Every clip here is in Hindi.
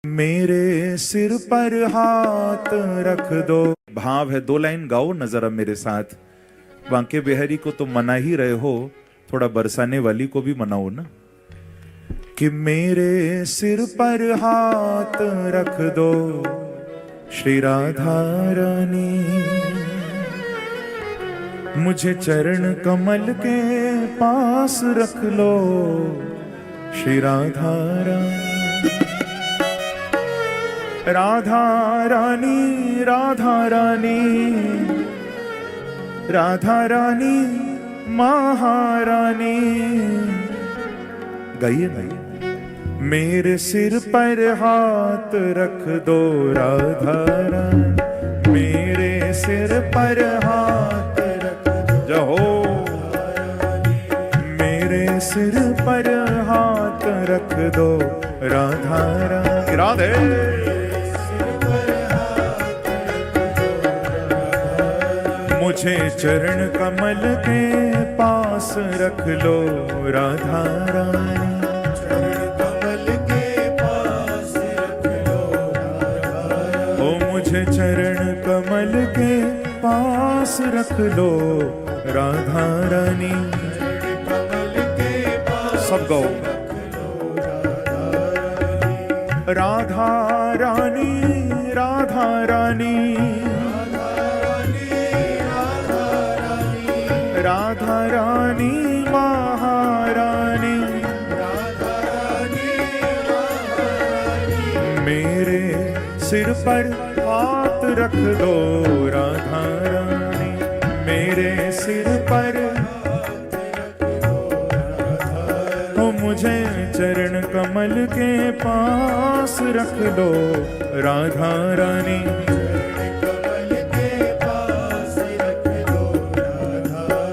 मेरे सिर पर हाथ रख दो। भाव है, 2 लाइन गाओ ना जरा मेरे साथ। बांके बिहारी को तो मना ही रहे हो, थोड़ा बरसाने वाली को भी मनाओ ना। कि मेरे सिर पर हाथ रख दो श्री राधा रानी, मुझे चरण कमल के पास रख लो श्री राधा रानी। राधा रानी राधा रानी राधा रानी महारानी। गाइए गाइए। मेरे सिर पर हाथ रख दो राधा रानी, मेरे सिर पर हाथ रख दो। मेरे सिर पर हाथ रख दो राधा रानी। राधे मुझे चरण कमल के पास रख लो राधा रानी, चरण कमल के पास रख लो राधा रानी। ओ मुझे चरण कमल के पास रख लो राधा रानी, चरण कमल के पास सब गाओ। राधा रानी राधा रानी राधा रानी महारानी। राधा रानी महारानी। मेरे सिर पर हाथ रख दो राधा रानी, मेरे सिर पर हाथ रख दो राधा रानी। ओ मुझे चरण कमल के पास रख दो राधा रानी,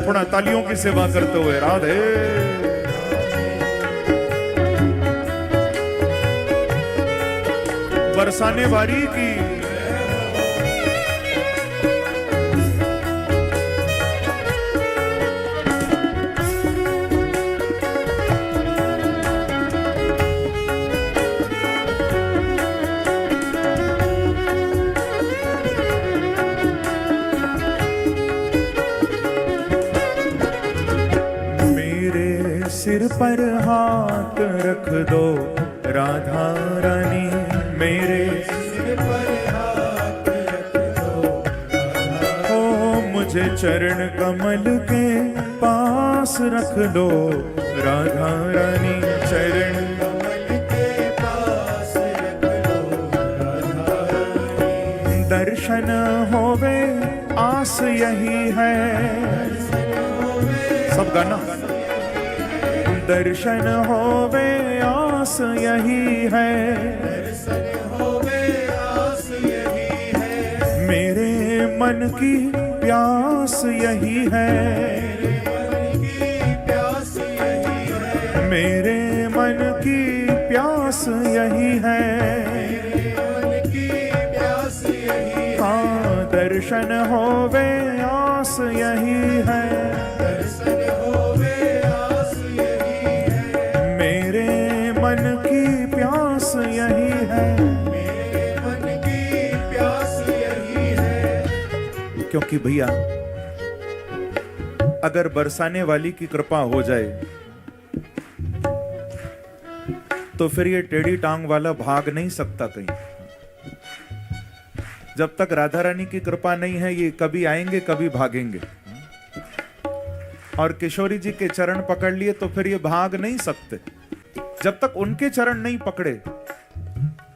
थोड़ा तालियों की सेवा करते हुए राधे। बरसाने वारी की सिर पर हाथ रख दो राधा रानी, मेरे सिर पर हाथ रख दो राधा। ओ मुझे चरण कमल के पास रख दो राधा रानी, चरण कमल के पास रख दो राधा रानी। दर्शन होवे आस यही है, सब गाना। दर्शन होवे आस यही है, दर्शन होवे आस यही है। मेरे मन की प्यास यही है, मेरे मन की प्यास यही है। हाँ दर्शन होवे आस यही है, मन की प्यास यही है, मेरे मन की प्यास यही है। क्योंकि भैया अगर बरसाने वाली की कृपा हो जाए तो फिर ये टेढ़ी टांग वाला भाग नहीं सकता कहीं। जब तक राधा रानी की कृपा नहीं है ये कभी आएंगे कभी भागेंगे। और किशोरी जी के चरण पकड़ लिए तो फिर ये भाग नहीं सकते। जब तक उनके चरण नहीं पकड़े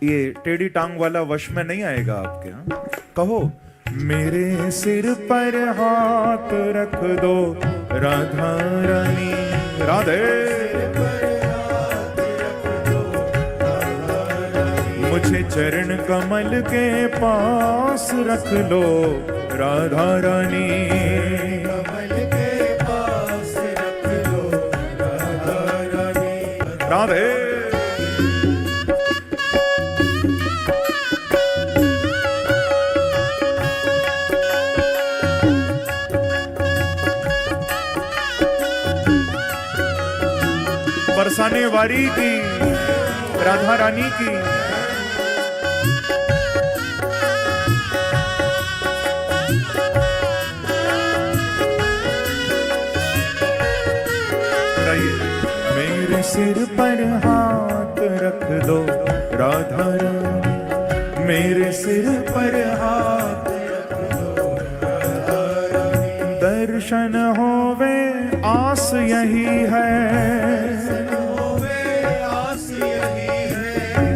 ये टेढ़ी टांग वाला वश में नहीं आएगा आपके। हाँ कहो, मेरे सिर पर हाथ रख दो राधा रानी, राधे। मुझे चरण कमल के पास रख लो राधा रानी, राधे। बरसाने वारी की राधा रानी की सिर पर हाथ रख दो राधा रानी, मेरे सिर पर हाथ रख दो राधा रानी। दर्शन होवे आस यही है,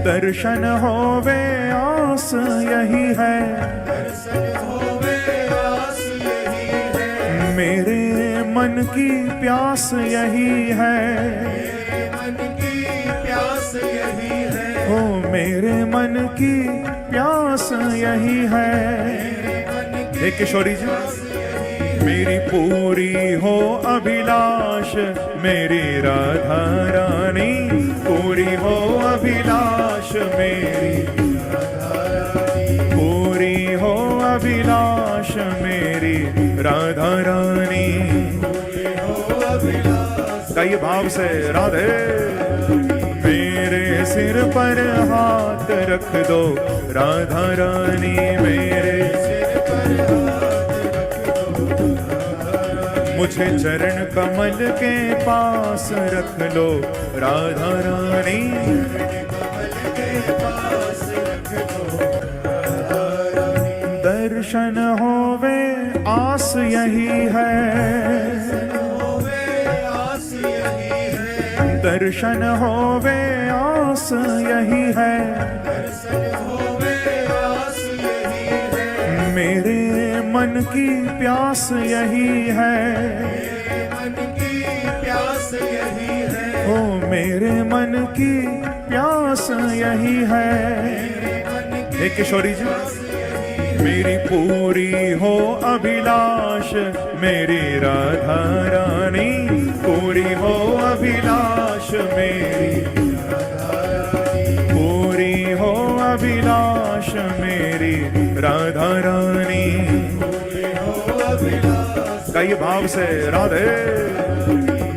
दर्शन होवे आस यही है, मेरे मन की प्यास यही है, हो मेरे मन की प्यास यही है। एक किशोरी जी, मेरी पूरी हो अभिलाष मेरी राधा रानी, पूरी हो अभिलाष मेरी राधा रानी, पूरी हो अभिलाष मेरी राधा रानी। गाइए भाव से राधे। मेरे सिर पर हाथ रख दो राधा रानी, मेरे सिर पर हाथ रख दो राधा रानी। मुझे चरण कमल के पास रख लो राधा रानी, दर्शन होवे आस यही है, दर्शन होवे आस यही है, मेरे मन की प्यास यही है, ओ मेरे मन की प्यास यही है। एक किशोरी जी, मेरी पूरी हो अभिलाष मेरी राधा रानी, पूरी हो अभिलाष मेरी राधा रानी, पूरी हो अभिलाष मेरी राधा रानी। गाइए भाव से राधे।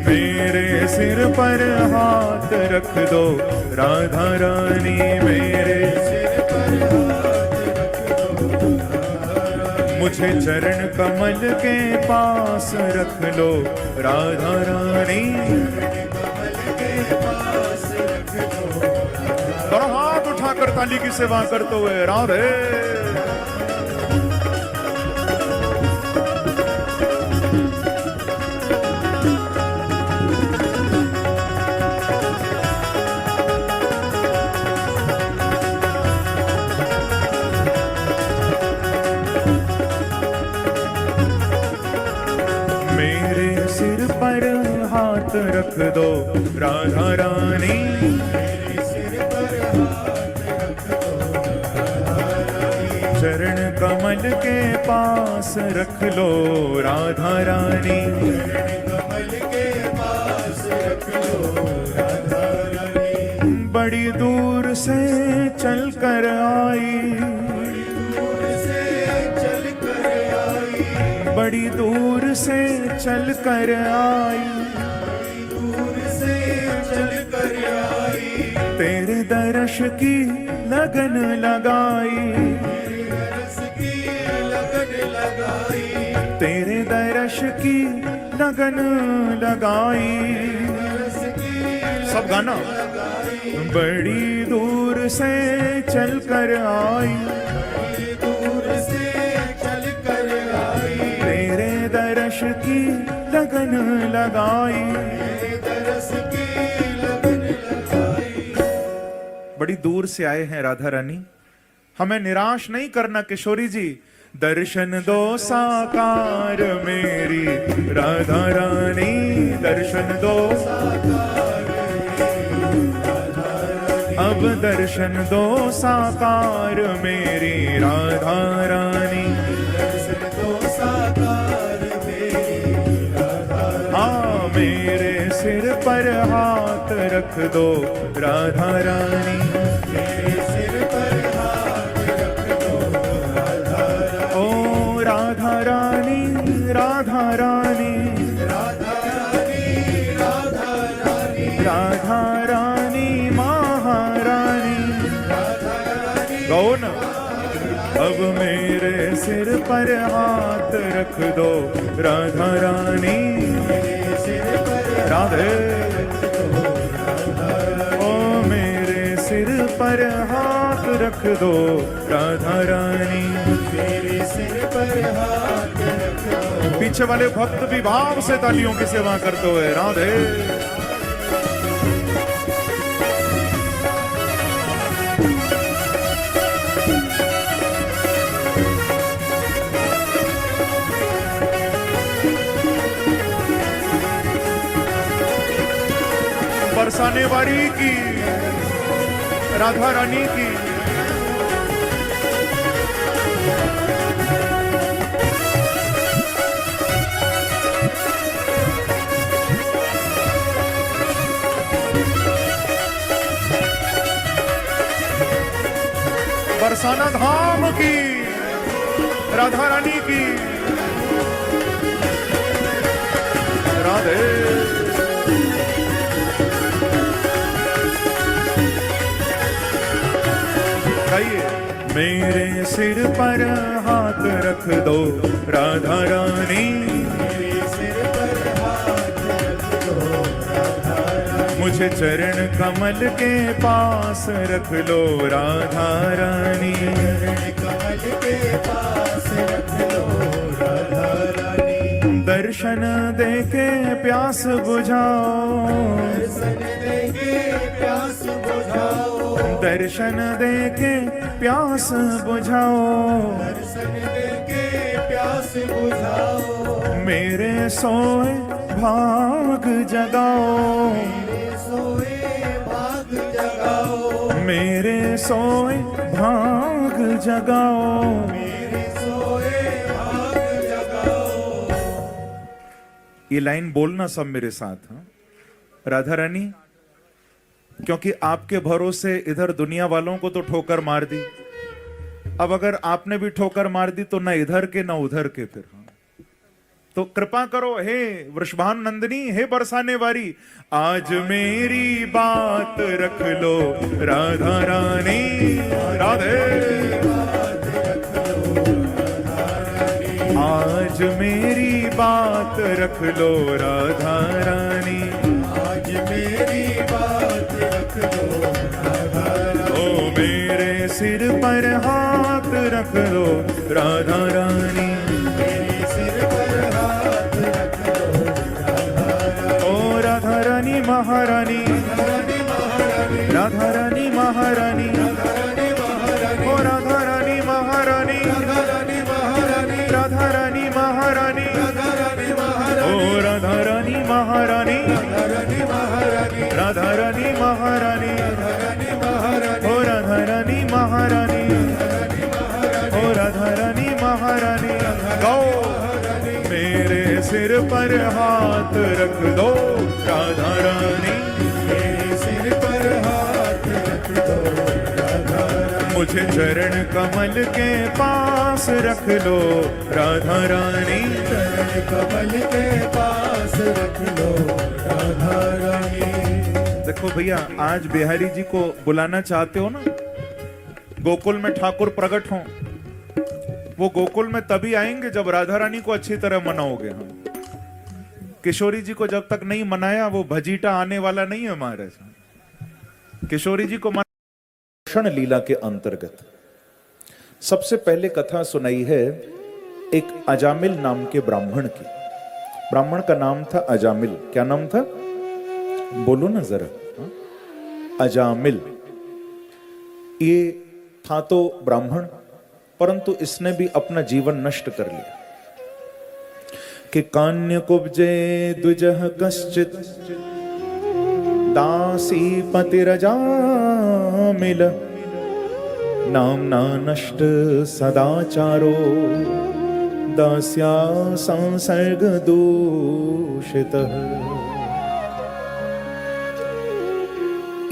मेरे सिर पर हाथ रख दो राधा रानी, मेरे सिर पर मुझे चरण कमल के पास रख लो राधा रानी। दोनों हाथ उठाकर ताली की सेवा करते हुए राधे। सिर पर हाथ रख दो राधा रानी, चरण कमल के पास रख लो राधा रानी, बड़ी दूर से चल कर आई, बड़ी दूर से चल कर आई, तेरे दर्श की लगन लगाई, तेरे दर्श की लगन लगाई। सब गाना। बड़ी दूर से चल कर आई, तेरे दर्श की लगन लगाई। बड़ी दूर से आए हैं राधा रानी, हमें निराश नहीं करना किशोरी जी। दर्शन दो साकार मेरी राधा रानी, दर्शन दो अब दर्शन दो साकार मेरी राधा रानी। हाँ मेरे सिर पर हाथ रख दो राधा रानी, मेरे सिर पर हाथ रख दो राधा रानी। ओ राधा रानी, राधा रानी, राधा रानी, राधा रानी, राधा रानी महारानी, राधा रानी। गाओ ना। अब मेरे सिर पर हाथ रख दो राधा रानी, राधे। सिर पर हाथ रख दो राधा रानी, मेरे सिर पर हाथ रख दो। पीछे वाले भक्त भी भाव से तालियों की सेवा करते हुए राधे। बरसाने वाली की राधा रानी की, बरसाना धाम की राधा रानी की राधे। मेरे सिर पर हाथ रख दो राधा रानी, मेरे सिर पर हाथ रख दो राधा रानी। मुझे चरण कमल के पास रख लो राधा रानी, चरण कमल के पास रख लो राधा रानी। दर्शन देके प्यास बुझाओ, दर्शन देके प्यास बुझाओ, दर्शन देके प्यास बुझाओ, दर्शन देके प्यास बुझाओ। मेरे सोए भाग जगाओ, मेरे सोए भाग जगाओ, मेरे सोए भाग जगाओ। मेरे सोए भाग जगाओ। ये लाइन बोलना सब मेरे साथ। हाँ? राधा रानी, क्योंकि आपके भरोसे इधर दुनिया वालों को तो ठोकर मार दी, अब अगर आपने भी ठोकर मार दी तो ना इधर के ना उधर के फिर। हाँ? तो कृपा करो हे वृषभानु नंदिनी, हे बरसाने वाली, आज मेरी बात रख लो राधा रानी, राधे। आज मेरी बात रख लो राधा रानी, आज मेरी बात रख लो राधा रानी। ओ मेरे सिर पर हाथ रख लो राधा रानी, मेरे सिर पर हाथ रख लो राधा रानी। ओ राधा रानी महारानी, रानी महारानी, राधा रानी महारानी, रानी महारानी, ओ राधा रानी महारानी, रानी महारानी, राधा रानी महारानी, रानी महारानी, ओ राधा रानी महारानी, रानी महारानी, राधा रानी महारानी, रानी महारानी, ओ राधा रानी महारानी, रानी महारानी, ओ राधा रानी महारानी। गाओ, मेरे सिर पर हाथ रख दो राधा रानी, मेरे सिर पर हाथ रख दो राधा रानी। मुझे चरण कमल के पास रख लो राधा रानी, चरण कमल के पास रख लो राधा रानी। देखो भैया, आज बिहारी जी को बुलाना चाहते हो ना, गोकुल में ठाकुर प्रकट हो, वो गोकुल में तभी आएंगे जब राधा रानी को अच्छी तरह मनाओगे। हम किशोरी जी को जब तक नहीं मनाया वो भजीटा आने वाला नहीं है महाराज। किशोरी जी को क्षण लीला के अंतर्गत सबसे पहले कथा सुनाई है एक अजामिल नाम के ब्राह्मण की। ब्राह्मण का नाम था अजामिल। क्या नाम था? बोलो ना जरा। हाँ? अजामिल। ये था तो ब्राह्मण, परंतु इसने भी अपना जीवन नष्ट कर लिया। कि कान्य कुब्जे द्विजः कश्चित दासी पतिरजामिल नाम्ना नष्ट सदाचारो दास्या संसर्ग दूषितः।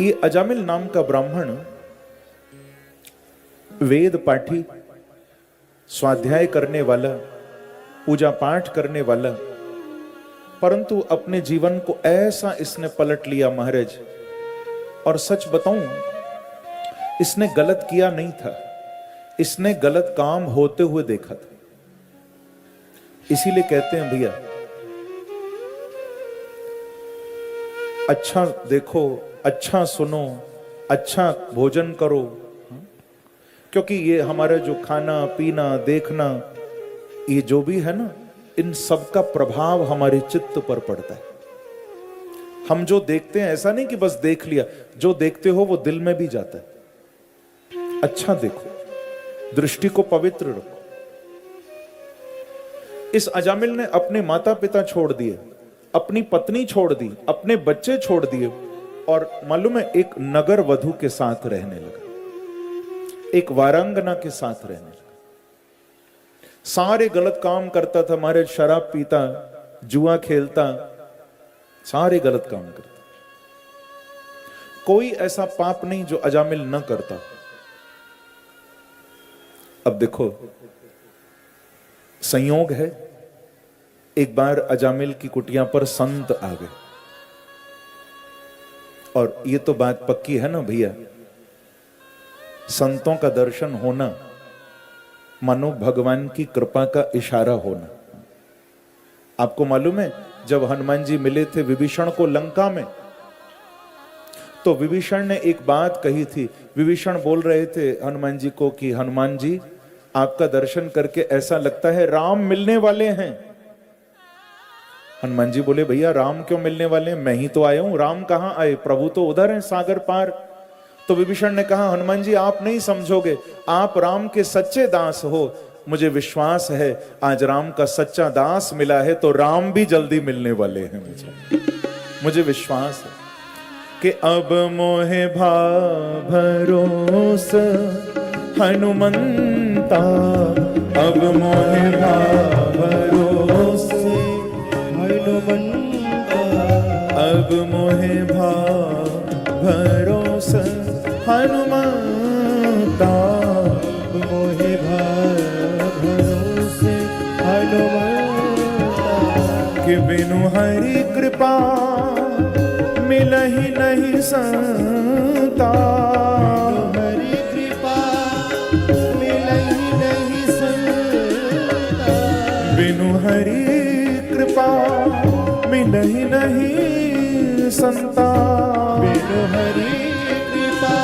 ये अजामिल नाम का ब्राह्मण वेद पाठी, स्वाध्याय करने वाला, पूजा पाठ करने वाला, परंतु अपने जीवन को ऐसा इसने पलट लिया महाराज। और सच बताऊं, इसने गलत किया नहीं था, इसने गलत काम होते हुए देखा था। इसीलिए कहते हैं भैया, अच्छा देखो, अच्छा सुनो, अच्छा भोजन करो, क्योंकि ये हमारा जो खाना पीना देखना ये जो भी है ना, इन सब का प्रभाव हमारे चित्त पर पड़ता है। हम जो देखते हैं ऐसा नहीं कि बस देख लिया, जो देखते हो वो दिल में भी जाता है। अच्छा देखो, दृष्टि को पवित्र रखो। इस अजामिल ने अपने माता पिता छोड़ दिए, अपनी पत्नी छोड़ दी, अपने बच्चे छोड़ दिए और मालूम है एक नगर वधू के साथ रहने लगा, एक वारांगना के साथ रहने लगा। सारे गलत काम करता था, हमारे शराब पीता, जुआ खेलता, सारे गलत काम करता। कोई ऐसा पाप नहीं जो अजामिल न करता। अब देखो संयोग है, एक बार अजामिल की कुटिया पर संत आ गए, और ये तो बात पक्की है ना भैया, संतों का दर्शन होना मानो भगवान की कृपा का इशारा होना। आपको मालूम है जब हनुमान जी मिले थे विभीषण को लंका में, तो विभीषण ने एक बात कही थी। विभीषण बोल रहे थे हनुमान जी को कि हनुमान जी आपका दर्शन करके ऐसा लगता है राम मिलने वाले हैं। हनुमान जी बोले भैया राम क्यों मिलने वाले हैं, मैं ही तो आया हूं, राम कहां आए, प्रभु तो उधर हैं सागर पार। तो विभीषण ने कहा हनुमान जी आप नहीं समझोगे, आप राम के सच्चे दास हो, मुझे विश्वास है आज राम का सच्चा दास मिला है तो राम भी जल्दी मिलने वाले हैं। मुझे विश्वास है कि अब मोहे भरोस हनुमंता, अब मोहे भरोस हनुमंता, अब मोहे भरोस हनुमंता, मोहे भरोसे हनुमंता, कि बिनु हरि कृपा मिलहि नहीं संता, हरि कृपा मिलहि नहीं संता, बिनु हरि कृपा मिलहि नहीं संता, बिनु हरि कृपा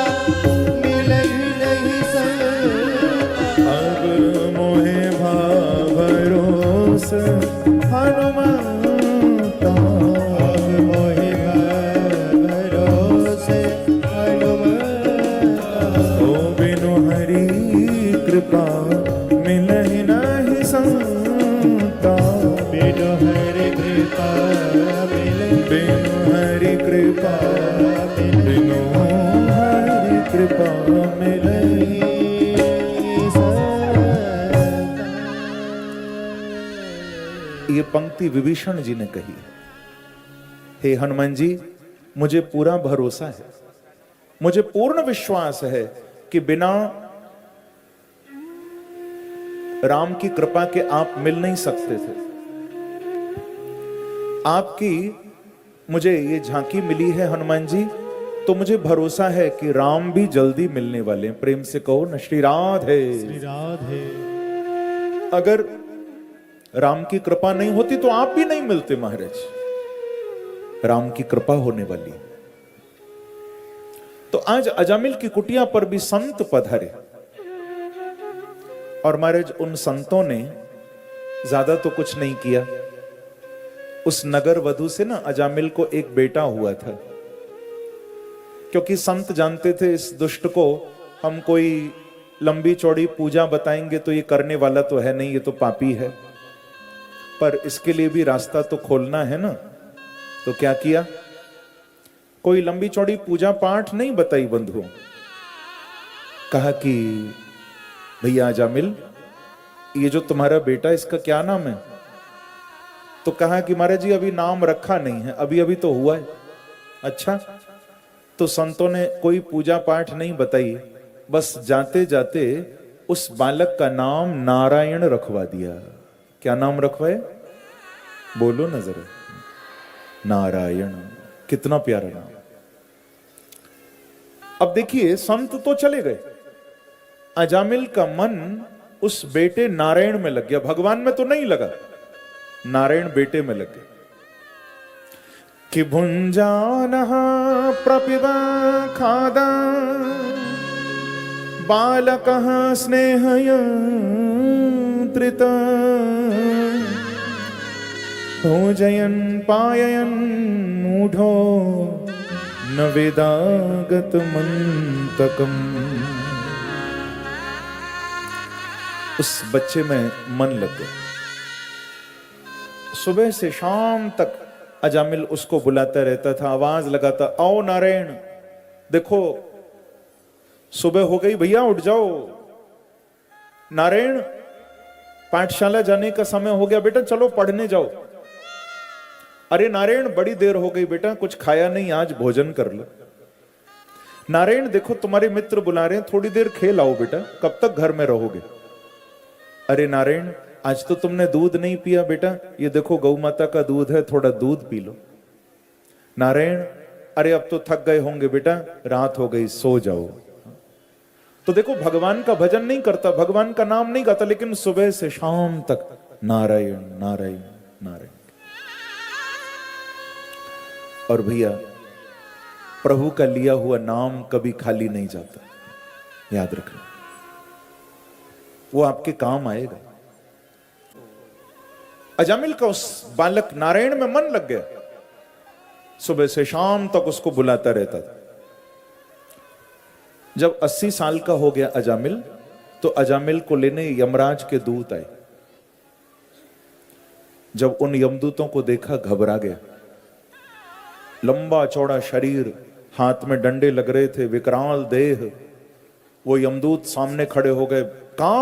मिलहि नहीं संता, अब मोहे भरोस हनुमंता, अब मोहे भरोसे हनुमंता, ओ बिनु हरि कृपा मिलहि नहीं संता, बिनु हरि कृपा मिलहि बिनु हरि कृपा, बिनु हरि कृपा मिलहि। ये पंक्ति विभीषण जी ने कही है। हे हनुमान जी मुझे पूरा भरोसा है, मुझे पूर्ण विश्वास है कि बिना राम की कृपा के आप मिल नहीं सकते थे। आपकी मुझे ये झांकी मिली है हनुमान जी, तो मुझे भरोसा है कि राम भी जल्दी मिलने वाले हैं। प्रेम से कहो न श्री राधे। श्री राधे। अगर राम की कृपा नहीं होती तो आप भी नहीं मिलते महाराज, राम की कृपा होने वाली। तो आज अजामिल की कुटिया पर भी संत पधारे, और महाराज उन संतों ने ज्यादा तो कुछ नहीं किया। उस नगर वधू से ना अजामिल को एक बेटा हुआ था, क्योंकि संत जानते थे इस दुष्ट को हम कोई लंबी चौड़ी पूजा बताएंगे तो ये करने वाला तो है नहीं, ये तो पापी है, पर इसके लिए भी रास्ता तो खोलना है ना। तो क्या किया, कोई लंबी चौड़ी पूजा पाठ नहीं बताई बंधुओं, कहा कि भैया अजामिल ये जो तुम्हारा बेटा इसका क्या नाम है। तो कहा कि महाराज जी अभी नाम रखा नहीं है, अभी अभी तो हुआ है। अच्छा, तो संतों ने कोई पूजा पाठ नहीं बताई, बस जाते जाते उस बालक का नाम नारायण रखवा दिया। क्या नाम रखवाए, बोलो ना जरा, नारायण। कितना प्यारा नाम। अब देखिए संत तो चले गए, अजामिल का मन उस बेटे नारायण में लग गया, भगवान में तो नहीं लगा, नारायण बेटे में लग गया। कि भुञ्जानः प्रपिबा खादा बालकः स्नेहयन्त्रित भोजयन् पाययन् मूढो न वेदागतमन्तकम्। उस बच्चे में मन लग गया। सुबह से शाम तक अजामिल उसको बुलाता रहता था, आवाज लगाता, आओ नारायण, देखो सुबह हो गई भैया, उठ जाओ। नारायण, पाठशाला जाने का समय हो गया बेटा, चलो पढ़ने जाओ। अरे नारायण, बड़ी देर हो गई बेटा, कुछ खाया नहीं, आज भोजन कर लो। नारायण, देखो तुम्हारे मित्र बुला रहे हैं, थोड़ी देर खेल आओ बेटा, कब तक घर में रहोगे। अरे नारायण, आज तो तुमने दूध नहीं पिया बेटा, ये देखो गौ माता का दूध है, थोड़ा दूध पी लो। नारायण, अरे अब तो थक गए होंगे बेटा, रात हो गई, सो जाओ। तो देखो भगवान का भजन नहीं करता, भगवान का नाम नहीं गाता, लेकिन सुबह से शाम तक नारायण नारायण नारायण। और भैया, प्रभु का लिया हुआ नाम कभी खाली नहीं जाता, याद रखना, वो आपके काम आएगा। अजामिल का उस बालक नारायण में मन लग गया, सुबह से शाम तक उसको बुलाता रहता था। जब 80 साल का हो गया अजामिल, तो अजामिल को लेने यमराज के दूत आए। जब उन यमदूतों को देखा, घबरा गया। लंबा चौड़ा शरीर, हाथ में डंडे लग रहे थे, विकराल देह। वो यमदूत सामने खड़े हो गए, कहां